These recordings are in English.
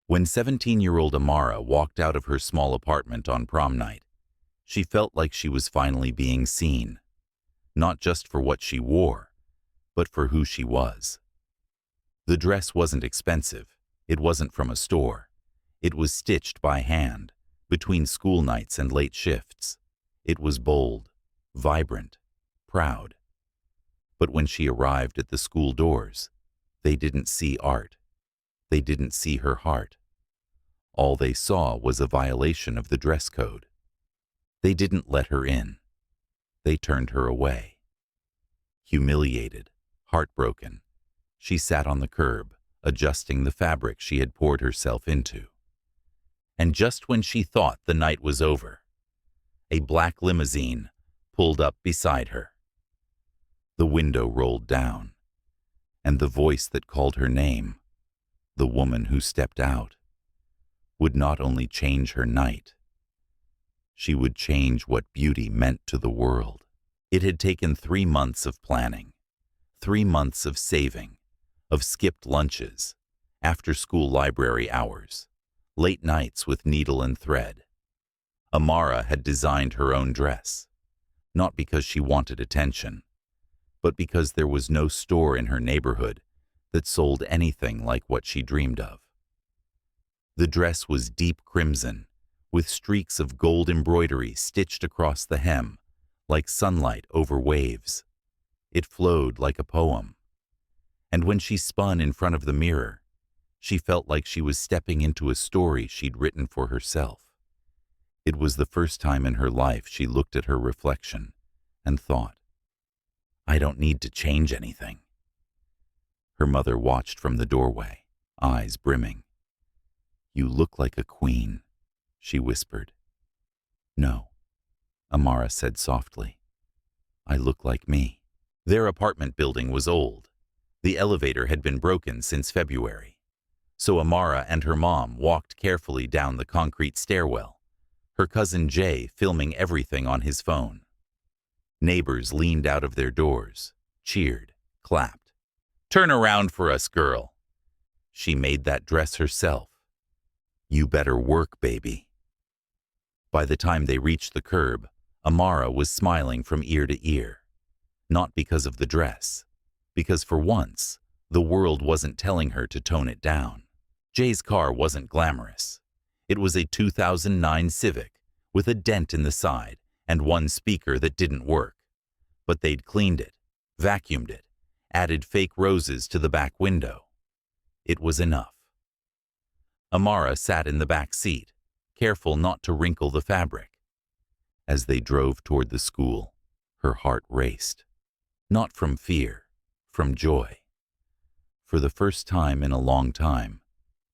When 17-year-old Amara walked out of her small apartment on prom night, she felt like she was finally being seen, not just for what she wore, but for who she was. The dress wasn't expensive. It wasn't from a store. It was stitched by hand, between school nights and late shifts. It was bold, vibrant, proud. But when she arrived at the school doors, they didn't see art. They didn't see her heart. All they saw was a violation of the dress code. They didn't let her in. They turned her away. Humiliated, heartbroken, she sat on the curb, adjusting the fabric she had poured herself into. And just when she thought the night was over, a black limousine pulled up beside her. The window rolled down, and the voice that called her name, the woman who stepped out, would not only change her night, she would change what beauty meant to the world. It had taken 3 months of planning, 3 months of saving, of skipped lunches, after-school library hours, late nights with needle and thread. Amara had designed her own dress, not because she wanted attention, but because there was no store in her neighborhood that sold anything like what she dreamed of. The dress was deep crimson, with streaks of gold embroidery stitched across the hem, like sunlight over waves. It flowed like a poem. And when she spun in front of the mirror, she felt like she was stepping into a story she'd written for herself. It was the first time in her life she looked at her reflection and thought, I don't need to change anything. Her mother watched from the doorway, eyes brimming. You look like a queen, she whispered. No, Amara said softly. I look like me. Their apartment building was old. The elevator had been broken since February. So Amara and her mom walked carefully down the concrete stairwell, her cousin Jay filming everything on his phone. Neighbors leaned out of their doors, cheered, clapped. Turn around for us, girl. She made that dress herself. You better work, baby. By the time they reached the curb, Amara was smiling from ear to ear. Not because of the dress, because for once, the world wasn't telling her to tone it down. Jay's car wasn't glamorous. It was a 2009 Civic with a dent in the side and one speaker that didn't work. But they'd cleaned it, vacuumed it, added fake roses to the back window. It was enough. Amara sat in the back seat, careful not to wrinkle the fabric. As they drove toward the school, her heart raced. Not from fear, from joy. For the first time in a long time,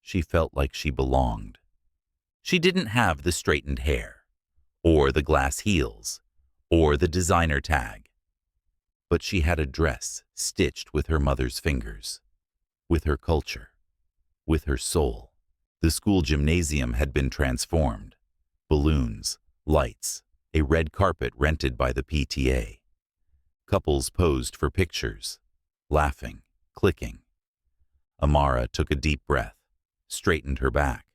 she felt like she belonged. She didn't have the straightened hair, or the glass heels, or the designer tag. But she had a dress stitched with her mother's fingers, with her culture, with her soul. The school gymnasium had been transformed. Balloons, lights, a red carpet rented by the PTA. Couples posed for pictures, laughing, clicking. Amara took a deep breath, straightened her back,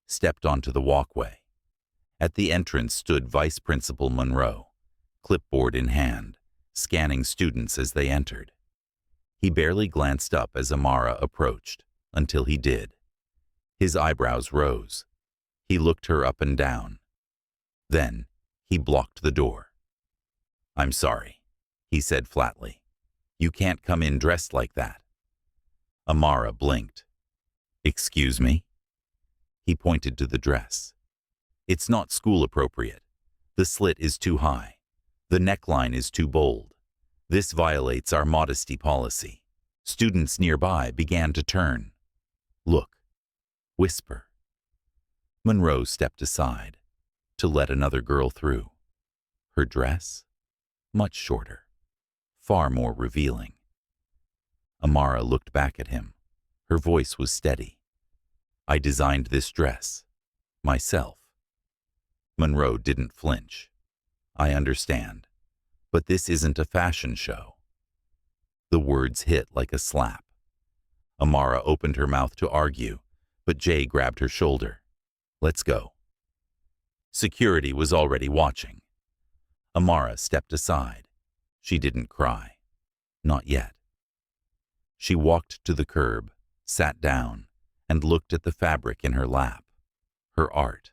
stepped onto the walkway. At the entrance stood Vice Principal Monroe, clipboard in hand, scanning students as they entered. He barely glanced up as Amara approached, until he did. His eyebrows rose. He looked her up and down. Then, he blocked the door. I'm sorry, he said flatly. You can't come in dressed like that. Amara blinked. Excuse me? He pointed to the dress. It's not school appropriate. The slit is too high. The neckline is too bold. This violates our modesty policy. Students nearby began to turn. Look. Whisper. Monroe stepped aside to let another girl through. Her dress? Much shorter. Far more revealing. Amara looked back at him. Her voice was steady. I designed this dress. Myself. Monroe didn't flinch. I understand. But this isn't a fashion show. The words hit like a slap. Amara opened her mouth to argue, but Jay grabbed her shoulder. Let's go. Security was already watching. Amara stepped aside. She didn't cry. Not yet. She walked to the curb, sat down, and looked at the fabric in her lap. Her art,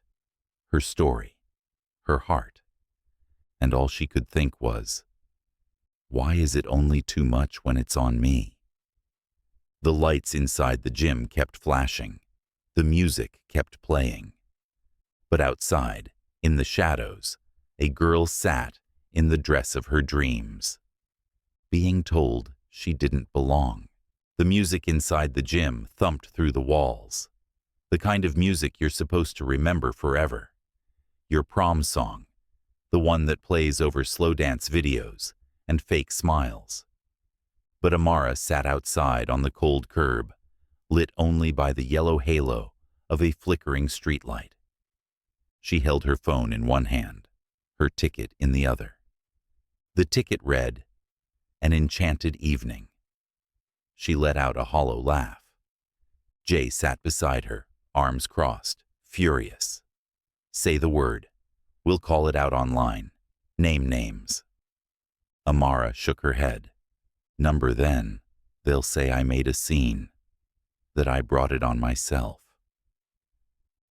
her story, her heart. And all she could think was, why is it only too much when it's on me? The lights inside the gym kept flashing. The music kept playing. But outside, in the shadows, a girl sat in the dress of her dreams, being told she didn't belong. The music inside the gym thumped through the walls. The kind of music you're supposed to remember forever. Your prom song, the one that plays over slow dance videos and fake smiles. But Amara sat outside on the cold curb, lit only by the yellow halo of a flickering streetlight. She held her phone in one hand, her ticket in the other. The ticket read, "An enchanted evening." She let out a hollow laugh. Jay sat beside her, arms crossed, furious. Say the word. We'll call it out online. Name names. Amara shook her head. Number then, they'll say I made a scene, that I brought it on myself.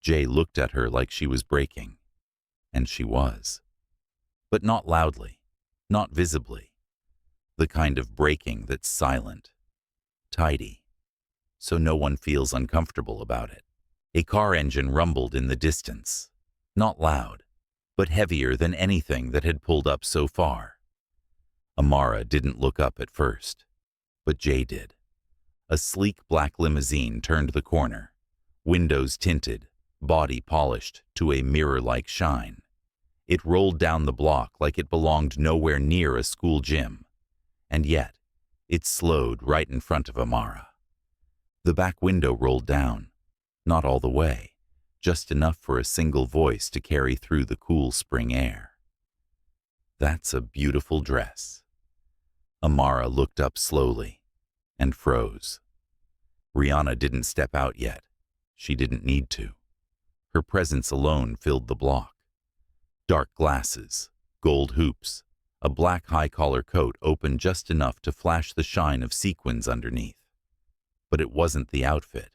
Jay looked at her like she was breaking, and she was. But not loudly, not visibly. The kind of breaking that's silent, tidy, so no one feels uncomfortable about it. A car engine rumbled in the distance, not loud, but heavier than anything that had pulled up so far. Amara didn't look up at first, but Jay did. A sleek black limousine turned the corner, windows tinted, body polished to a mirror-like shine. It rolled down the block like it belonged nowhere near a school gym, and yet it slowed right in front of Amara. The back window rolled down, not all the way, just enough for a single voice to carry through the cool spring air. That's a beautiful dress. Amara looked up slowly and froze. Rihanna didn't step out yet. She didn't need to. Her presence alone filled the block. Dark glasses, gold hoops, a black high-collar coat open just enough to flash the shine of sequins underneath. But it wasn't the outfit.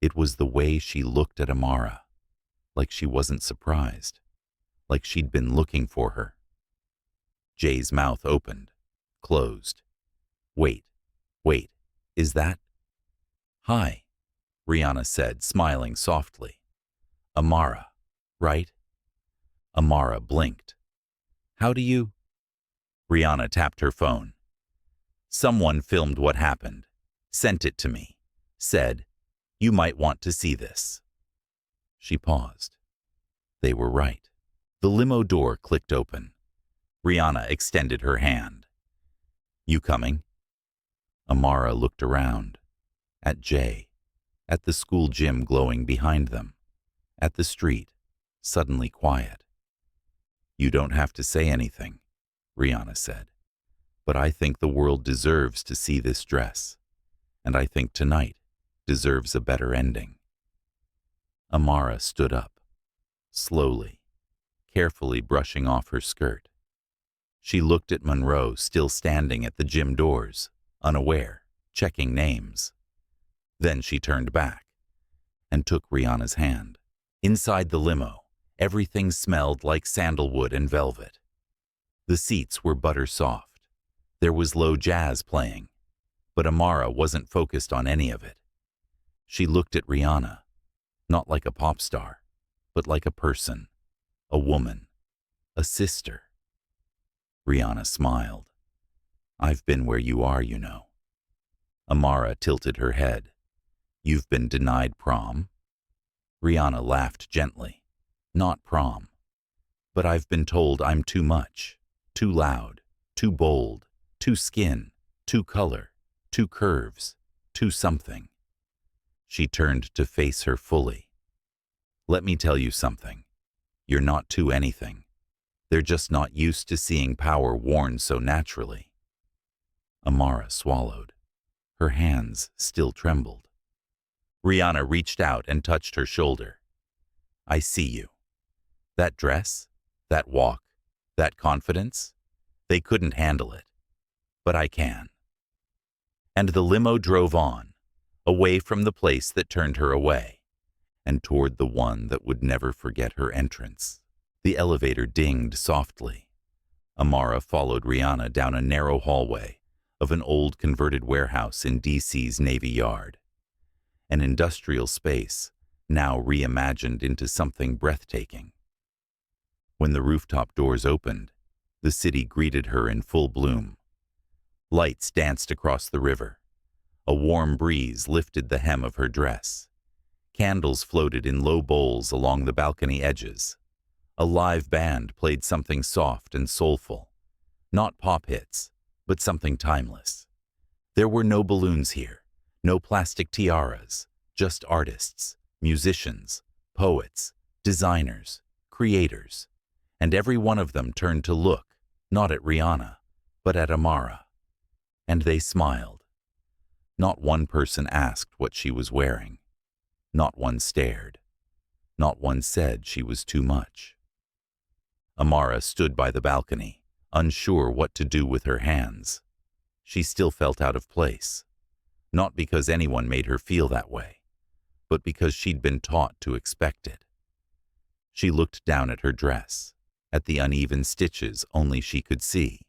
It was the way she looked at Amara, like she wasn't surprised, like she'd been looking for her. Jay's mouth opened, closed. Wait, is that? Hi, Rihanna said, smiling softly. Amara, right? Amara blinked. How do you? Rihanna tapped her phone. Someone filmed what happened, sent it to me, said, you might want to see this. She paused. They were right. The limo door clicked open. Rihanna extended her hand. You coming? Amara looked around. At Jay. At the school gym glowing behind them. At the street, suddenly quiet. You don't have to say anything, Rihanna said. But I think the world deserves to see this dress. And I think tonight deserves a better ending. Amara stood up, slowly, carefully brushing off her skirt. She looked at Monroe still standing at the gym doors, unaware, checking names. Then she turned back and took Rihanna's hand. Inside the limo, everything smelled like sandalwood and velvet. The seats were butter soft. There was low jazz playing, but Amara wasn't focused on any of it. She looked at Rihanna, not like a pop star, but like a person, a woman, a sister. Rihanna smiled. I've been where you are, you know. Amara tilted her head. You've been denied prom? Rihanna laughed gently. Not prom. But I've been told I'm too much, too loud, too bold, too skin, too color, too curves, too something. She turned to face her fully. Let me tell you something. You're not too anything. They're just not used to seeing power worn so naturally. Amara swallowed. Her hands still trembled. Rihanna reached out and touched her shoulder. I see you. That dress, that walk, that confidence, they couldn't handle it. But I can. And the limo drove on, away from the place that turned her away, and toward the one that would never forget her entrance. The elevator dinged softly. Amara followed Rihanna down a narrow hallway of an old converted warehouse in DC's Navy Yard. An industrial space, now reimagined into something breathtaking. When the rooftop doors opened, the city greeted her in full bloom. Lights danced across the river. A warm breeze lifted the hem of her dress. Candles floated in low bowls along the balcony edges. A live band played something soft and soulful. Not pop hits, but something timeless. There were no balloons here, no plastic tiaras, just artists, musicians, poets, designers, creators. And every one of them turned to look, not at Rihanna, but at Amara. And they smiled. Not one person asked what she was wearing. Not one stared. Not one said she was too much. Amara stood by the balcony, unsure what to do with her hands. She still felt out of place, not because anyone made her feel that way, but because she'd been taught to expect it. She looked down at her dress, at the uneven stitches only she could see,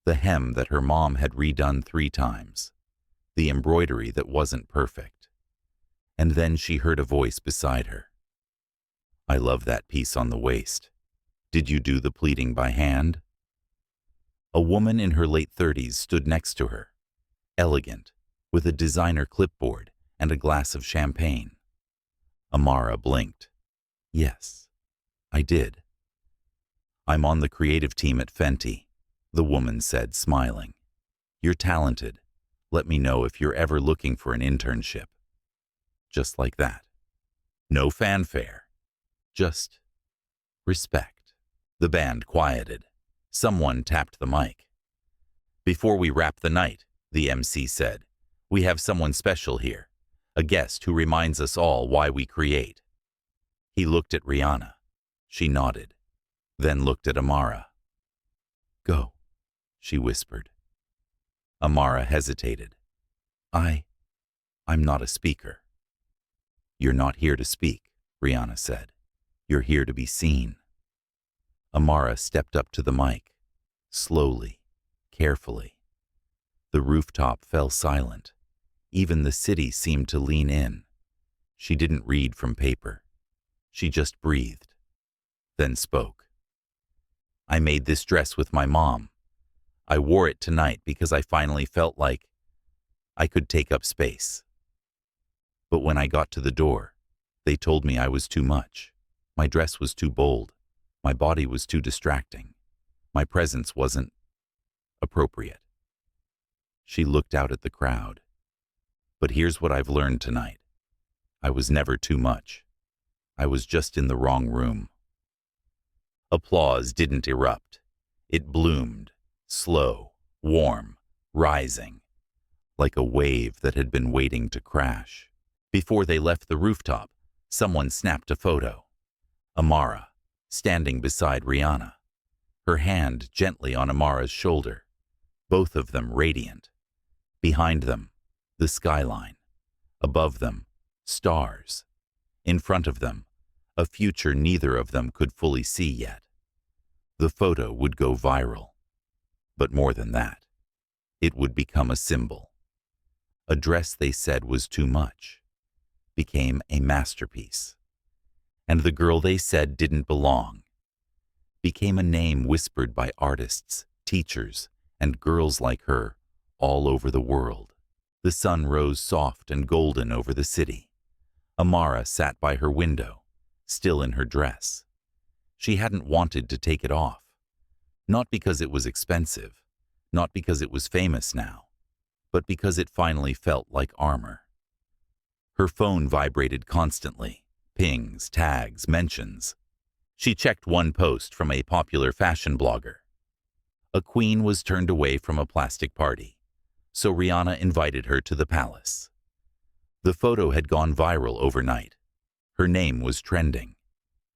the hem that her mom had redone 3 times, the embroidery that wasn't perfect. And then she heard a voice beside her. I love that piece on the waist. Did you do the pleating by hand? A woman in her late 30s stood next to her, elegant, with a designer clipboard and a glass of champagne. Amara blinked. Yes, I did. I'm on the creative team at Fenty, the woman said, smiling. You're talented. Let me know if you're ever looking for an internship. Just like that. No fanfare. Just respect. The band quieted. Someone tapped the mic. Before we wrap the night, the MC said, we have someone special here, a guest who reminds us all why we create. He looked at Rihanna. She nodded, then looked at Amara. Go, she whispered. Amara hesitated. I'm not a speaker. You're not here to speak, Rihanna said. You're here to be seen. Amara stepped up to the mic, slowly, carefully. The rooftop fell silent. Even the city seemed to lean in. She didn't read from paper. She just breathed, then spoke. I made this dress with my mom. I wore it tonight because I finally felt like I could take up space. But when I got to the door, they told me I was too much. My dress was too bold. My body was too distracting. My presence wasn't appropriate. She looked out at the crowd. But here's what I've learned tonight. I was never too much. I was just in the wrong room. Applause didn't erupt. It bloomed, slow, warm, rising, like a wave that had been waiting to crash. Before they left the rooftop, someone snapped a photo. Amara, standing beside Rihanna, her hand gently on Amara's shoulder, both of them radiant. Behind them, the skyline. Above them, stars. In front of them, a future neither of them could fully see yet. The photo would go viral. But more than that, it would become a symbol. A dress they said was too much became a masterpiece. And the girl they said didn't belong became a name whispered by artists, teachers, and girls like her all over the world. The sun rose soft and golden over the city. Amara sat by her window, still in her dress. She hadn't wanted to take it off. Not because it was expensive, not because it was famous now, but because it finally felt like armor. Her phone vibrated constantly. Pings, tags, mentions. She checked one post from a popular fashion blogger. A queen was turned away from a plastic party, so Rihanna invited her to the palace. The photo had gone viral overnight. Her name was trending,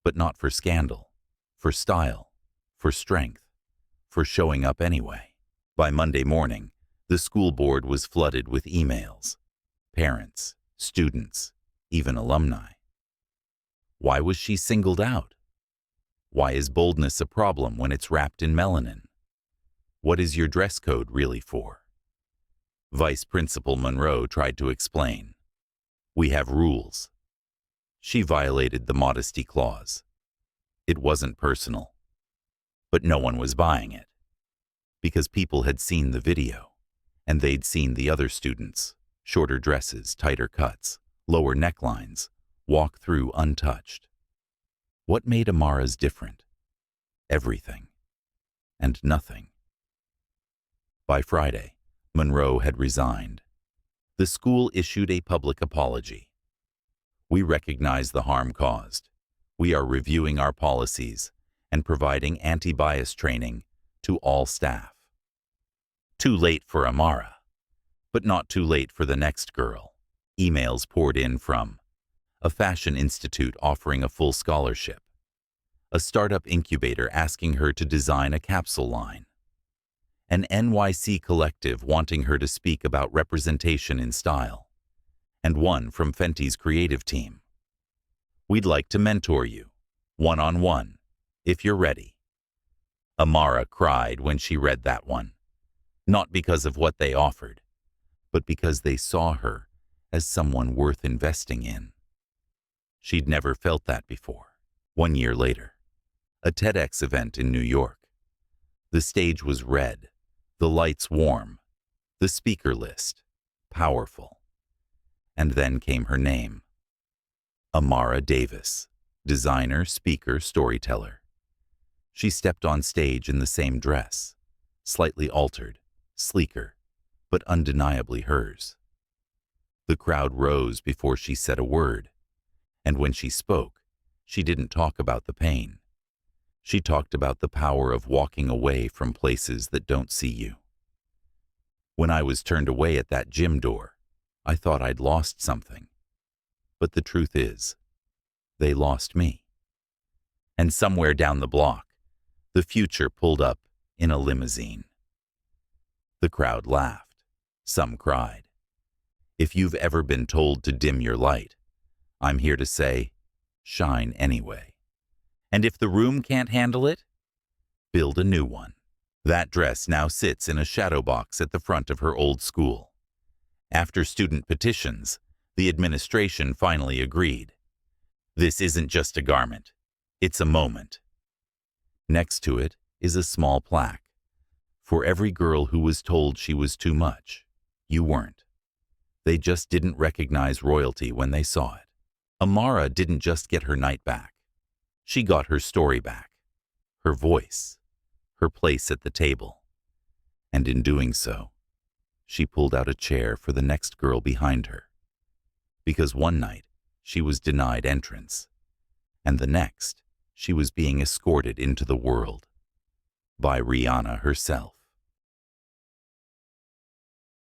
but not for scandal, for style, for strength, for showing up anyway. By Monday morning, the school board was flooded with emails. Parents, students, even alumni. Why was she singled out? Why is boldness a problem when it's wrapped in melanin? What is your dress code really for? Vice Principal Monroe tried to explain. We have rules. She violated the modesty clause. It wasn't personal. But no one was buying it. Because people had seen the video, and they'd seen the other students, shorter dresses, tighter cuts, lower necklines, walk through untouched. What made Amara's different? Everything. And nothing. By Friday, Monroe had resigned. The school issued a public apology. We recognize the harm caused. We are reviewing our policies and providing anti-bias training to all staff. Too late for Amara, but not too late for the next girl. Emails poured in from a fashion institute offering a full scholarship, a startup incubator asking her to design a capsule line, an NYC collective wanting her to speak about representation in style, and one from Fenty's creative team. We'd like to mentor you, one-on-one, if you're ready. Amara cried when she read that one, not because of what they offered, but because they saw her as someone worth investing in. She'd never felt that before. 1 year later, a TEDx event in New York. The stage was red, the lights warm, the speaker list powerful. And then came her name. Amara Davis, designer, speaker, storyteller. She stepped on stage in the same dress, slightly altered, sleeker, but undeniably hers. The crowd rose before she said a word, and when she spoke, she didn't talk about the pain. She talked about the power of walking away from places that don't see you. When I was turned away at that gym door, I thought I'd lost something. But the truth is, they lost me. And somewhere down the block, the future pulled up in a limousine. The crowd laughed. Some cried. If you've ever been told to dim your light, I'm here to say, shine anyway. And if the room can't handle it, build a new one. That dress now sits in a shadow box at the front of her old school. After student petitions, the administration finally agreed. This isn't just a garment, it's a moment. Next to it is a small plaque. For every girl who was told she was too much, you weren't. They just didn't recognize royalty when they saw it. Amara didn't just get her night back. She got her story back, her voice, her place at the table. And in doing so, she pulled out a chair for the next girl behind her. Because one night, she was denied entrance, and the next, she was being escorted into the world by Rihanna herself.